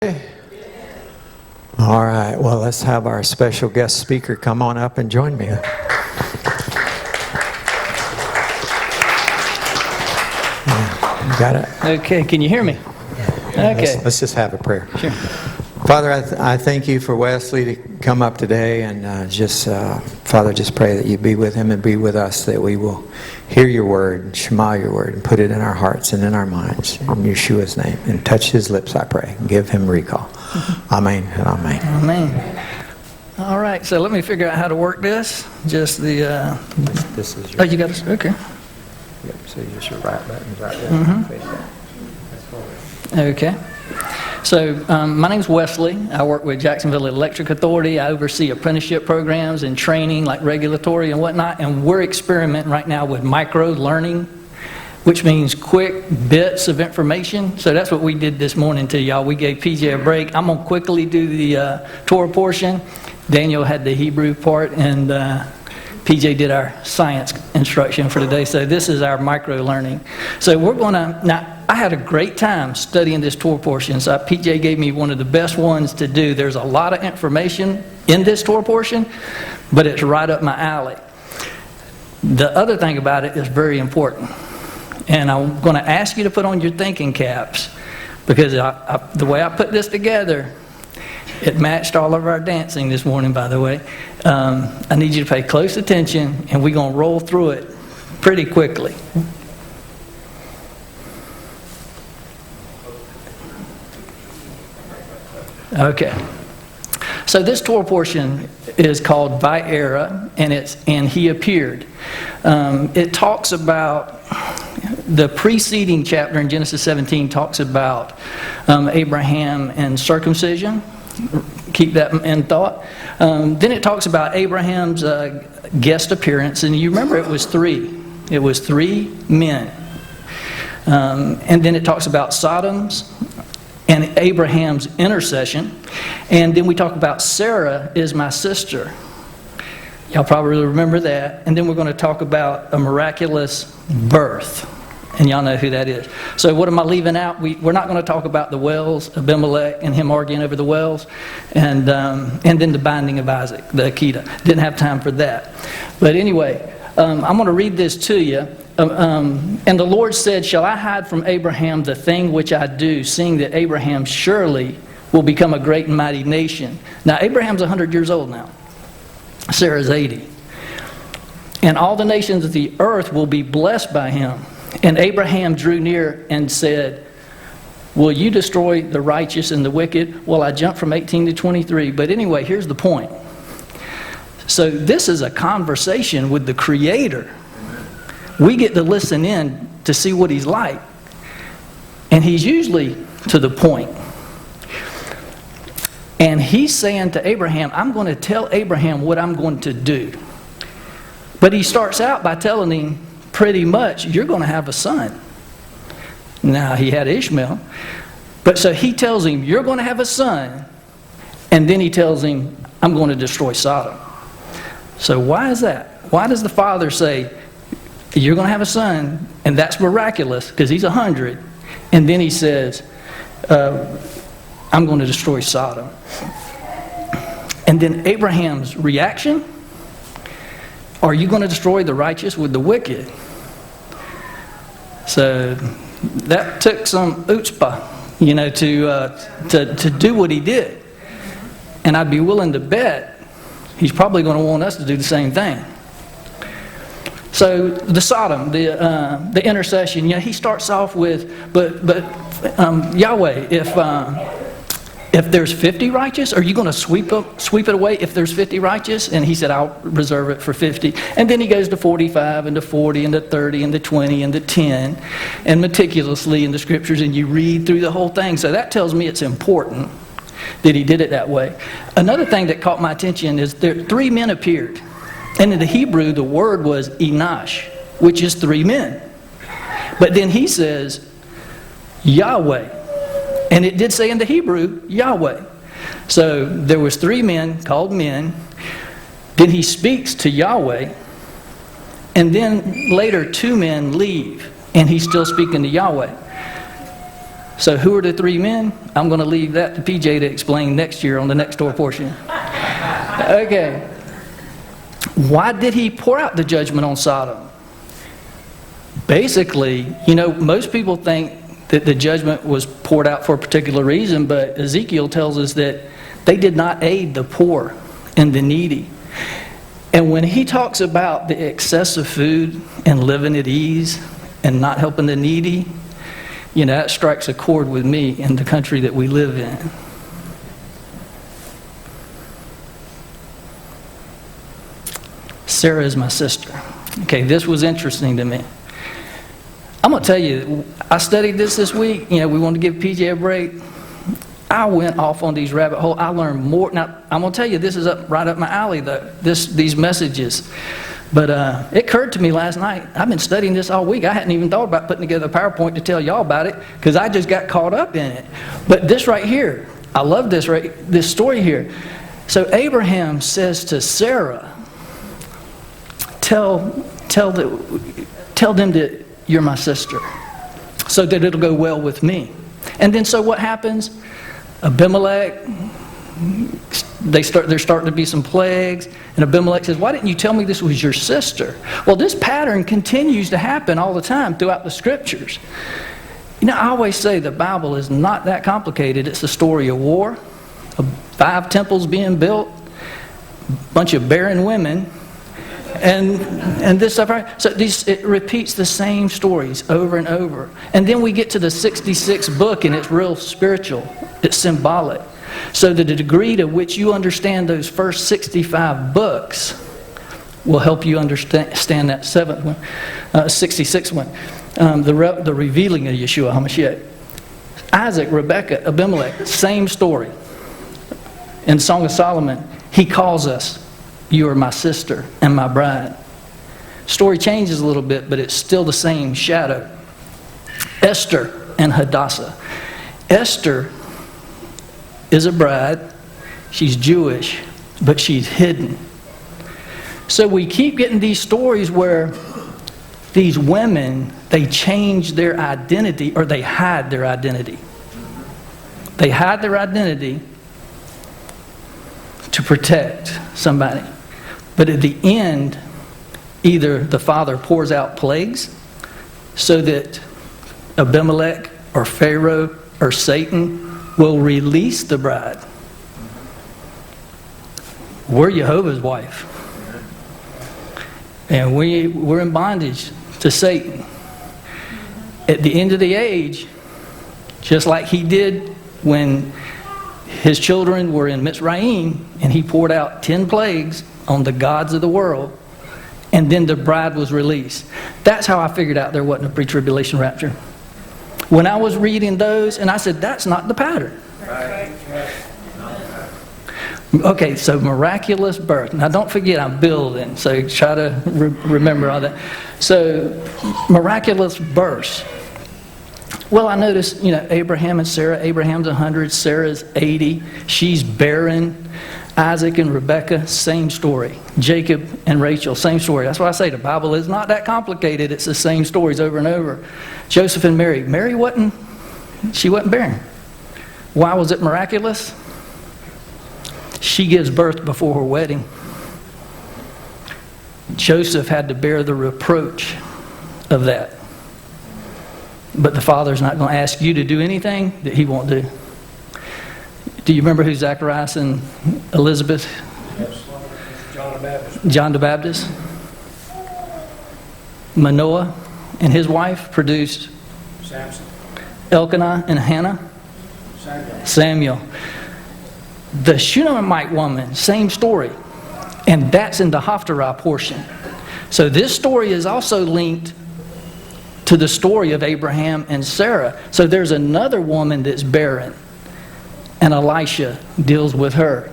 All right, well, let's have our special guest speaker come on up and join me. Yeah, you got it? Okay, can you hear me? Okay. Let's just have a prayer. Sure. Father, I thank you for Wesley to come up today, and Father, just pray that you be with him and be with us, that we will hear your word, and shema your word, and put it in our hearts and in our minds. In Yeshua's name. And touch his lips, I pray. And give him recall. Amen and amen. Amen. All right, so let me figure out how to work this. Just the... This is your... Oh, you got it? Okay. Yep, so just your right button's right there. Face that. Okay. So my name's Wesley. I work with Jacksonville Electric Authority. I oversee apprenticeship programs and training like regulatory and whatnot. And we're experimenting right now with micro-learning, which means quick bits of information. So that's what we did this morning to y'all. We gave PJ a break. I'm going to quickly do the Torah portion. Daniel had the Hebrew part, and PJ did our science instruction for today. So this is our micro-learning. So we're going to... Now, I had a great time studying this Torah portion. So PJ gave me one of the best ones to do. There's a lot of information in this Torah portion, but it's right up my alley. The other thing about it is very important. And I'm going to ask you to put on your thinking caps, because the way I put this together, it matched all of our dancing this morning, by the way. I need you to pay close attention, and we're going to roll through it pretty quickly. Okay. So this Torah portion is called Vayera, and he appeared. It talks about, the preceding chapter in Genesis 17 talks about Abraham and circumcision. Keep that in thought. Then it talks about Abraham's guest appearance, and you remember it was three. It was three men. And then it talks about Sodom's and Abraham's intercession. And then we talk about Sarah is my sister. Y'all probably remember that. And then we're going to talk about a miraculous birth. And y'all know who that is. So what am I leaving out? We're not going to talk about the wells, Abimelech and him arguing over the wells. And then the binding of Isaac, the Akedah. Didn't have time for that. But anyway, I'm going to read this to you. And the Lord said, shall I hide from Abraham the thing which I do, seeing that Abraham surely will become a great and mighty nation? Now, Abraham's 100 years old now. Sarah's 80. And all the nations of the earth will be blessed by him. And Abraham drew near and said, will you destroy the righteous and the wicked? Well, I jumped from 18 to 23. But anyway, here's the point. So this is a conversation with the Creator. We get to listen in to see what he's like. And he's usually to the point. And he's saying to Abraham, I'm going to tell Abraham what I'm going to do. But he starts out by telling him, pretty much, you're going to have a son. Now, he had Ishmael. But so he tells him, you're going to have a son. And then he tells him, I'm going to destroy Sodom. So why is that? Why does the father say, you're going to have a son, and that's miraculous, because he's 100. And then he says, I'm going to destroy Sodom. And then Abraham's reaction, are you going to destroy the righteous with the wicked? So that took some chutzpah, to do what he did. And I'd be willing to bet he's probably going to want us to do the same thing. So the Sodom, the intercession, he starts off with, but Yahweh, if there's 50 righteous, are you going to sweep it away if there's 50 righteous? And he said, I'll reserve it for 50. And then he goes to 45 and to 40 and to 30 and to 20 and to 10, and meticulously in the scriptures, and you read through the whole thing. So that tells me it's important that he did it that way. Another thing that caught my attention is three men appeared. And in the Hebrew, the word was Enosh, which is three men. But then he says, Yahweh. And it did say in the Hebrew, Yahweh. So there was three men called men. Then he speaks to Yahweh. And then later two men leave. And he's still speaking to Yahweh. So who are the three men? I'm going to leave that to PJ to explain next year on the next Torah portion. Okay. Why did he pour out the judgment on Sodom? Basically, most people think that the judgment was poured out for a particular reason, but Ezekiel tells us that they did not aid the poor and the needy. And when he talks about the excessive food and living at ease and not helping the needy, that strikes a chord with me in the country that we live in. Sarah is my sister. Okay, this was interesting to me. I'm going to tell you, I studied this week. We wanted to give PJ a break. I went off on these rabbit holes. I learned more. Now, I'm going to tell you, this is right up my alley, these messages. But it occurred to me last night, I've been studying this all week. I hadn't even thought about putting together a PowerPoint to tell y'all about it because I just got caught up in it. But this right here, I love this story here. So Abraham says to Sarah, tell them that you're my sister so that it'll go well with me. And then so what happens? Abimelech, there's starting to be some plagues, and Abimelech says, why didn't you tell me this was your sister? Well, this pattern continues to happen all the time throughout the scriptures. I always say the Bible is not that complicated. It's a story of war, 5 temples being built, a bunch of barren women, and this stuff. Right? So it repeats the same stories over and over. And then we get to the 66th book, and it's real spiritual. It's symbolic. So that the degree to which you understand those first 65 books will help you understand that 66th one. The revealing of Yeshua HaMashiach. Isaac, Rebekah, Abimelech, same story. In Song of Solomon, he calls us, you are my sister and my bride. Story changes a little bit, but it's still the same shadow. Esther and Hadassah. Esther is a bride. She's Jewish, but she's hidden. So we keep getting these stories where these women, they change their identity, or they hide their identity. They hide their identity to protect somebody. But at the end, either the father pours out plagues so that Abimelech or Pharaoh or Satan will release the bride. We're Jehovah's wife. And we're in bondage to Satan. At the end of the age, just like he did when his children were in Mitzrayim, and he poured out 10 plagues on the gods of the world, and then the bride was released. That's how I figured out there wasn't a pre-tribulation rapture. When I was reading those, and I said, that's not the pattern. Right. Okay, so miraculous birth. Now don't forget, I'm building, so try to remember all that. So, miraculous birth. Well, I noticed, Abraham and Sarah. Abraham's 100, Sarah's 80. She's barren. Isaac and Rebekah, same story. Jacob and Rachel, same story. That's why I say the Bible is not that complicated. It's the same stories over and over. Joseph and Mary. Mary wasn't barren. Why was it miraculous? She gives birth before her wedding. Joseph had to bear the reproach of that. But the Father's not going to ask you to do anything that he won't do. Do you remember who Zacharias and Elizabeth? Yes. John the Baptist. John the Baptist. Manoah and his wife produced Samson. Elkanah and Hannah. Samuel. The Shunammite woman, same story. And that's in the Haftarah portion. So this story is also linked to the story of Abraham and Sarah. So there's another woman that's barren. And Elisha deals with her.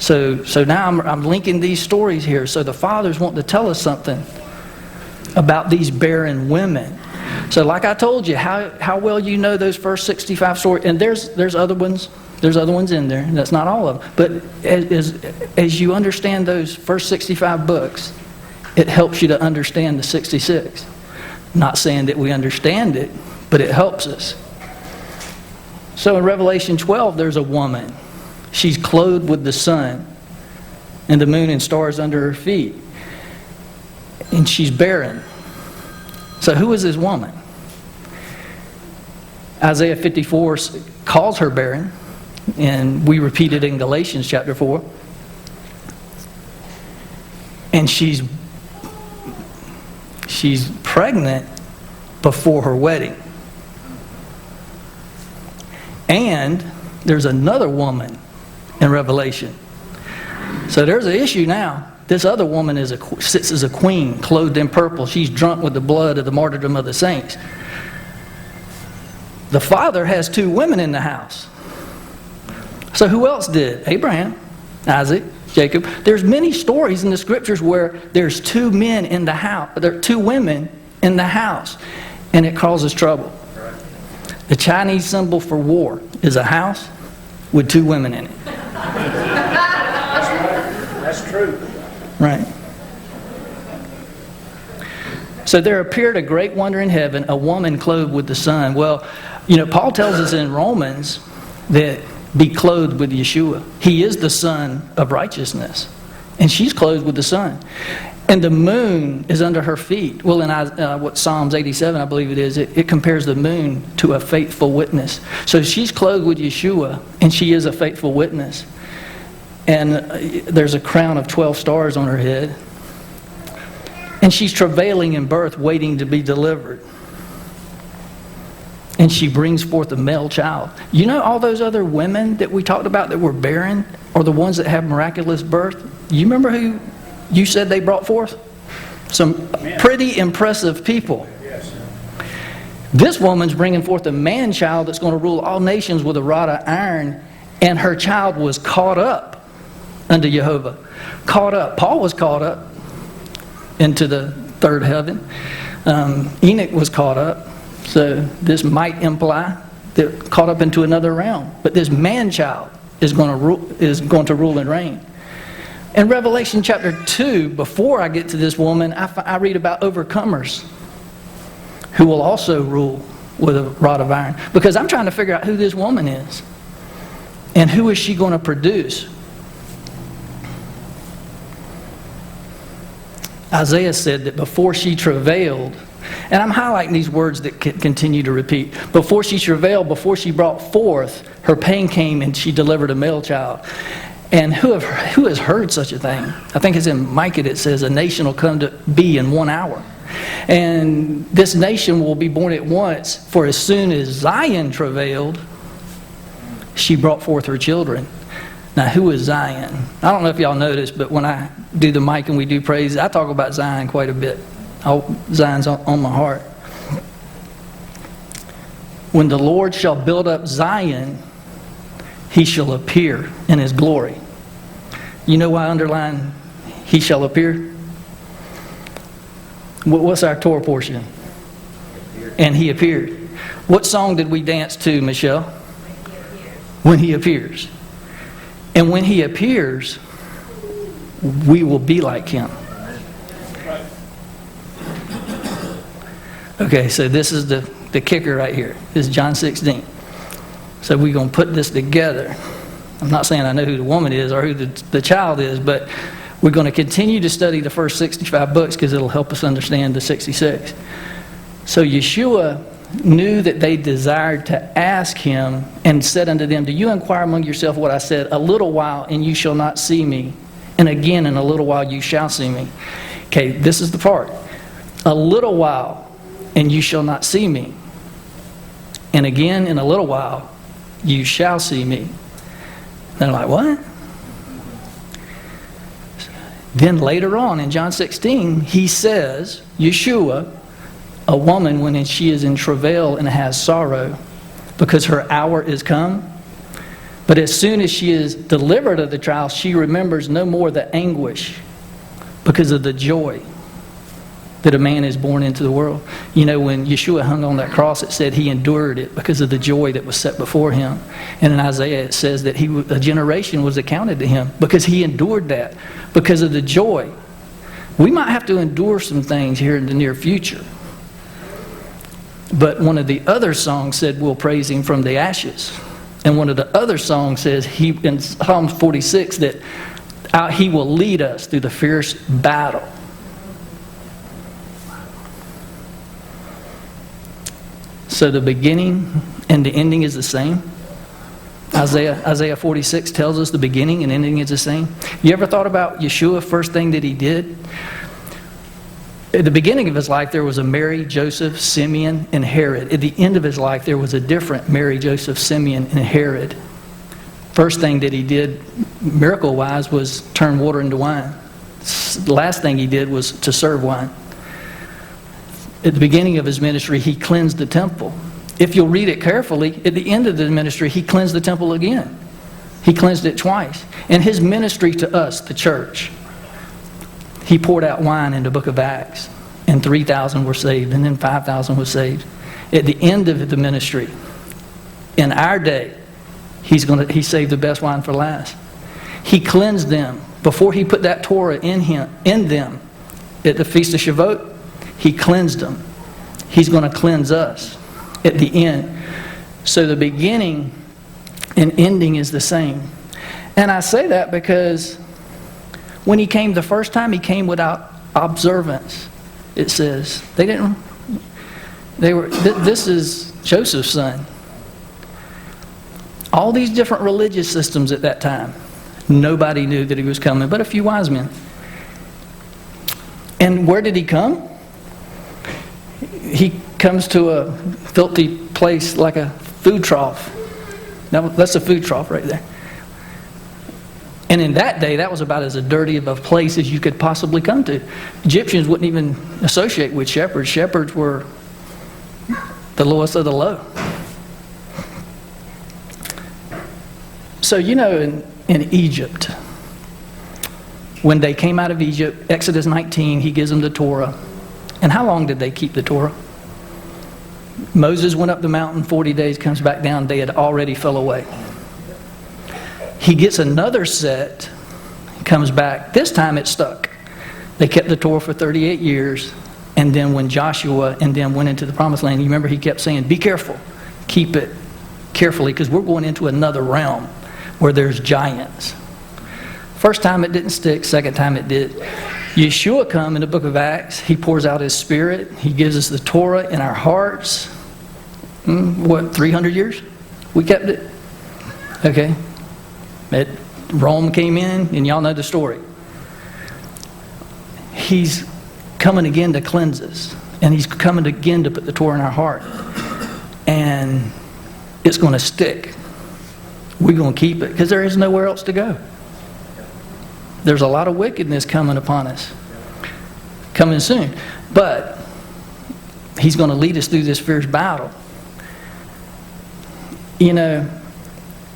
So now I'm linking these stories here. So the Father's wanting to tell us something about these barren women. So like I told you, how well you know those first 65 stories. And there's other ones. There's other ones in there. That's not all of them. But as you understand those first 65 books, it helps you to understand the 66. Not saying that we understand it, but it helps us. So in Revelation 12, there's a woman. She's clothed with the sun and the moon and stars under her feet. And she's barren. So who is this woman? Isaiah 54 calls her barren, and we repeat it in Galatians chapter 4. And she's pregnant before her wedding. And there's another woman in Revelation. So there's an issue now. This other woman sits as a queen, clothed in purple. She's drunk with the blood of the martyrdom of the saints. The father has 2 women in the house. So who else did? Abraham, Isaac, Jacob. There's many stories in the scriptures where there's 2 men in the house. There are 2 women in the house, and it causes trouble. The Chinese symbol for war is a house with 2 women in it. That's true. Right. So there appeared a great wonder in heaven, a woman clothed with the sun. Well, Paul tells us in Romans that be clothed with Yeshua. He is the Son of righteousness. And she's clothed with the sun. And the moon is under her feet. Well, in Psalms 87, I believe it is, it compares the moon to a faithful witness. So she's clothed with Yeshua, and she is a faithful witness. And there's a crown of 12 stars on her head. And she's travailing in birth, waiting to be delivered. And she brings forth a male child. You know all those other women that we talked about that were barren are the ones that have miraculous birth? You remember who you said they brought forth? Some pretty impressive people. Yes. This woman's bringing forth a man-child that's going to rule all nations with a rod of iron, and her child was caught up unto Jehovah. Caught up. Paul was caught up into the third heaven. Enoch was caught up. So this might imply that caught up into another realm. But this man-child is going to rule and reign. In Revelation chapter 2, before I get to this woman, I read about overcomers who will also rule with a rod of iron. Because I'm trying to figure out who this woman is. And who is she going to produce? Isaiah said that before she travailed, and I'm highlighting these words that continue to repeat. Before she travailed, before she brought forth, her pain came and she delivered a male child. And who has heard such a thing? I think it's in Micah that says a nation will come to be in 1 hour. And this nation will be born at once, for as soon as Zion travailed, she brought forth her children. Now, who is Zion? I don't know if y'all noticed, but when I do the mic and we do praise, I talk about Zion quite a bit. Zion's on my heart. When the Lord shall build up Zion, he shall appear in his glory. You know why I underline he shall appear? What's our Torah portion? And he appeared. What song did we dance to, Michelle? When he appears. And when he appears, we will be like him. Okay, so this is the kicker right here. This is John 16. So we're going to put this together. I'm not saying I know who the woman is or who the child is, but we're going to continue to study the first 65 books because it'll help us understand the 66. So Yeshua knew that they desired to ask him and said unto them, do you inquire among yourself what I said? A little while and you shall not see me. And again in a little while you shall see me. Okay, this is the part. A little while and you shall not see me. And again in a little while you shall see me. They're like, what? Then later on in John 16, he says, Yeshua, a woman when she is in travail and has sorrow, because her hour is come. But as soon as she is delivered of the trial, she remembers no more the anguish because of the joy that a man is born into the world. You know, when Yeshua hung on that cross, it said he endured it because of the joy that was set before him. And in Isaiah, it says that a generation was accounted to him because he endured that because of the joy. We might have to endure some things here in the near future. But one of the other songs said we'll praise him from the ashes. And one of the other songs says, in Psalm 46, that he will lead us through the fierce battle. So the beginning and the ending is the same. Isaiah 46 tells us the beginning and ending is the same. You ever thought about Yeshua, first thing that he did? At the beginning of his life, there was a Mary, Joseph, Simeon, and Herod. At the end of his life, there was a different Mary, Joseph, Simeon, and Herod. First thing that he did, miracle-wise, was turn water into wine. The last thing he did was to serve wine. At the beginning of his ministry, he cleansed the temple. If you'll read it carefully, at the end of the ministry, he cleansed the temple again. He cleansed it twice. And his ministry to us, the church, he poured out wine in the book of Acts, and 3,000 were saved, and then 5,000 were saved. At the end of the ministry, in our day, he saved the best wine for last. He cleansed them before he put that Torah in them. At the Feast of Shavuot, he cleansed them. He's going to cleanse us at the end. So the beginning and ending is the same. And I say that because when he came the first time, he came without observance. It says this is Joseph's son. All these different religious systems at that time, nobody knew that he was coming but a few wise men. And where did he come? He comes to a filthy place like a food trough. Now, that's a food trough right there. And in that day, that was about as dirty of a place as you could possibly come to. Egyptians wouldn't even associate with shepherds. Shepherds were the lowest of the low. So, in Egypt, when they came out of Egypt, Exodus 19, he gives them the Torah. And how long did they keep the Torah? Moses went up the mountain, 40 days, comes back down. They had already fell away. He gets another set, comes back. This time it stuck. They kept the Torah for 38 years. And then when Joshua and them went into the promised land, you remember he kept saying, be careful. Keep it carefully because we're going into another realm where there's giants. First time it didn't stick. Second time it did. Yeshua come in the book of Acts. He pours out his Spirit. He gives us the Torah in our hearts. 300 years? We kept it? Okay. Rome came in, and y'all know the story. He's coming again to cleanse us. And he's coming again to put the Torah in our heart. And it's going to stick. We're going to keep it because there is nowhere else to go. There's a lot of wickedness coming upon us. Coming soon. But he's going to lead us through this fierce battle.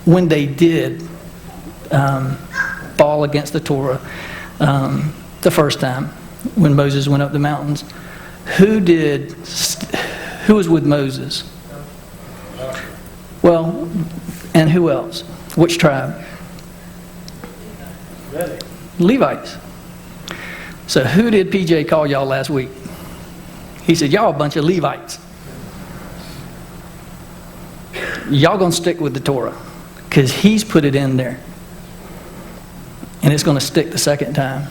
When they did fall against the Torah the first time, when Moses went up the mountains, who was with Moses? Well, and who else? Which tribe? Levites. So who did PJ call y'all last week? He said, y'all a bunch of Levites. Y'all gonna stick with the Torah because he's put it in there. And it's gonna stick the second time.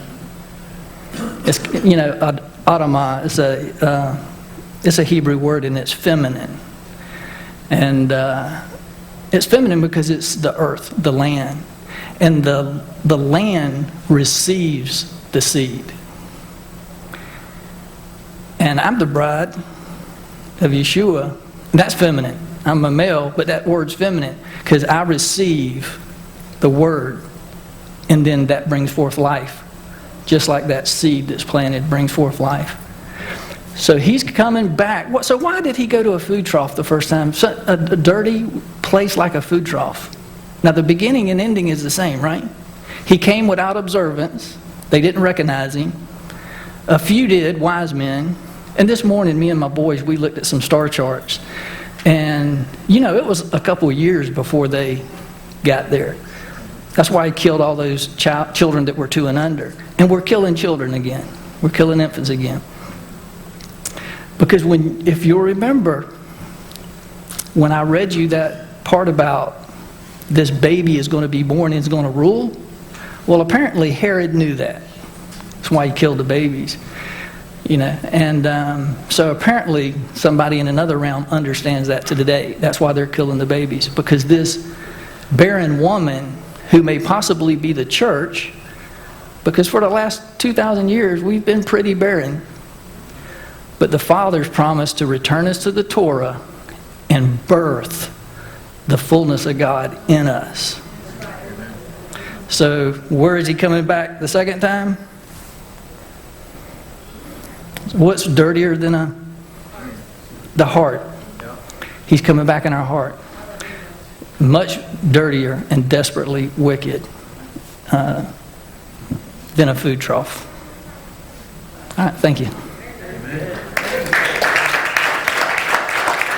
It's, Adamah, it's a Hebrew word and it's feminine. And it's feminine because it's the earth, the land. And the land receives the seed. And I'm the bride of Yeshua. That's feminine. I'm a male, but that word's feminine because I receive the word. And then that brings forth life. Just like that seed that's planted brings forth life. So he's coming back. So why did he go to a food trough the first time? A dirty place like a food trough. Now the beginning and ending is the same, right? He came without observance. They didn't recognize him. A few did, wise men. And this morning, me and my boys, we looked at some star charts. And, it was a couple of years before they got there. That's why he killed all those children that were 2 and under. And we're killing children again. We're killing infants again. Because if you'll remember, when I read you that part about this baby is going to be born and is going to rule. Well, apparently Herod knew that. That's why he killed the babies. And so apparently somebody in another realm understands that to today. That's why they're killing the babies, because this barren woman, who may possibly be the church, because for the last 2,000 years we've been pretty barren, but the Father's promised to return us to the Torah and birth the fullness of God in us. So where is he coming back the second time? What's dirtier than the heart? He's coming back in our heart. Much dirtier and desperately wicked than a food trough. All right, thank you.